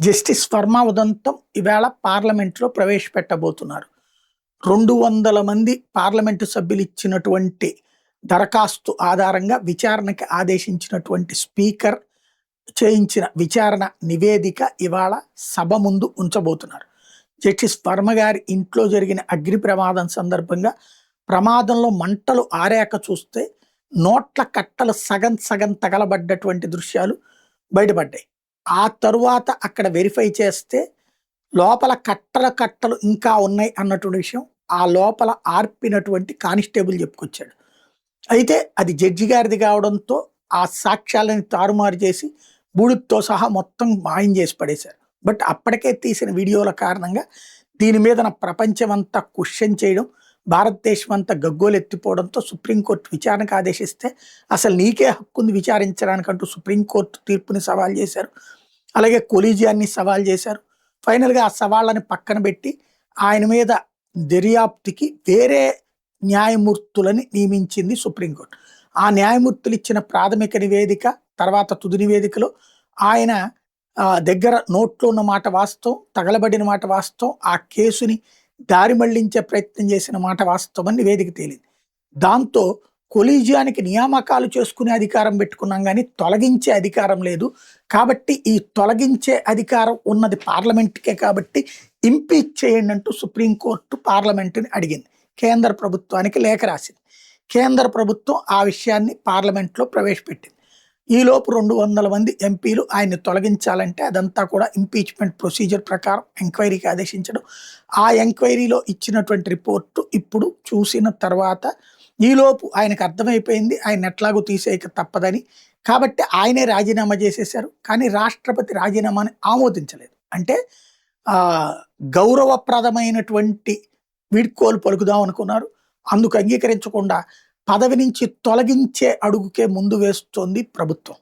Justice Varma ఉదంతం ఇవాళ పార్లమెంట్లో ప్రవేశపెట్టబోతున్నారు. 200 మంది పార్లమెంటు సభ్యులు ఇచ్చినటువంటి దరఖాస్తు ఆధారంగా విచారణకి ఆదేశించినటువంటి స్పీకర్ చేయించిన విచారణ నివేదిక ఇవాళ సభ ముందు ఉంచబోతున్నారు. జస్టిస్ వర్మ గారి ఇంట్లో జరిగిన అగ్ని ప్రమాదం సందర్భంగా ప్రమాదంలో మంటలు ఆరాక చూస్తే నోట్ల కట్టలు సగం సగం తగలబడ్డటువంటి దృశ్యాలు బయటపడ్డాయి. ఆ తరువాత అక్కడ వెరిఫై చేస్తే లోపల కట్టలు ఇంకా ఉన్నాయి అన్నటువంటి విషయం ఆ లోపల ఆర్పినటువంటి కానిస్టేబుల్ చెప్పుకొచ్చాడు. అయితే అది జడ్జి గారిది కావడంతో ఆ సాక్ష్యాలను తారుమారు చేసి బూడితో సహా మొత్తం మాయం చేసి పడేశారు. బట్ అప్పటికే తీసిన వీడియోల కారణంగా దీని మీద ప్రపంచం అంతా క్వశ్చన్ చేయడం, భారతదేశం అంతా గగ్గోలెత్తిపోవడంతో సుప్రీంకోర్టు విచారణకు ఆదేశిస్తే అసలు నీకే హక్కుంది విచారించడానికంటూ సుప్రీంకోర్టు తీర్పుని సవాల్ చేశారు. అలాగే కొలీజియాన్ని సవాల్ చేశారు. ఫైనల్గా ఆ సవాళ్ళని పక్కన పెట్టి ఆయన మీద దర్యాప్తుకి వేరే న్యాయమూర్తులని నియమించింది సుప్రీంకోర్టు. ఆ న్యాయమూర్తులు ఇచ్చిన ప్రాథమిక నివేదిక తర్వాత తుది నివేదికలో ఆయన దగ్గర నోట్లో ఉన్న మాట వాస్తవం, తగలబడిన మాట వాస్తవం, ఆ కేసుని దారి మళ్లించే ప్రయత్నం చేసిన మాట వాస్తవం అని నివేదిక తేలింది. దాంతో కొలీజియానికి నియామకాలు చేసుకునే అధికారం పెట్టుకున్నాం కానీ తొలగించే అధికారం లేదు. కాబట్టి ఈ తొలగించే అధికారం ఉన్నది పార్లమెంట్కే, కాబట్టి ఇంపీచ్ చేయండి అంటూ సుప్రీంకోర్టు పార్లమెంటుని అడిగింది. కేంద్ర ప్రభుత్వానికి లేఖ రాసింది. కేంద్ర ప్రభుత్వం ఆ విషయాన్ని పార్లమెంట్లో ప్రవేశపెట్టింది. ఈలోపు 200 మంది ఎంపీలు ఆయన్ని తొలగించాలంటే అదంతా కూడా ఇంపీచ్మెంట్ ప్రొసీజర్ ప్రకారం ఎంక్వైరీకి ఆదేశించడం. ఆ ఎంక్వైరీలో ఇచ్చినటువంటి రిపోర్టు ఇప్పుడు చూసిన తర్వాత ఈలోపు ఆయనకు అర్థమైపోయింది ఆయన ఎట్లాగూ తీసేయక తప్పదని. కాబట్టి ఆయనే రాజీనామా చేసేశారు. కానీ రాష్ట్రపతి రాజీనామాని ఆమోదించలేదు. అంటే గౌరవప్రదమైనటువంటి వీడ్కోలు పలుకుదాం అనుకున్నారు. అందుకు అంగీకరించకుండా పదవి నుంచి తొలగించే అడుగుకే ముందు వేస్తోంది ప్రభుత్వం.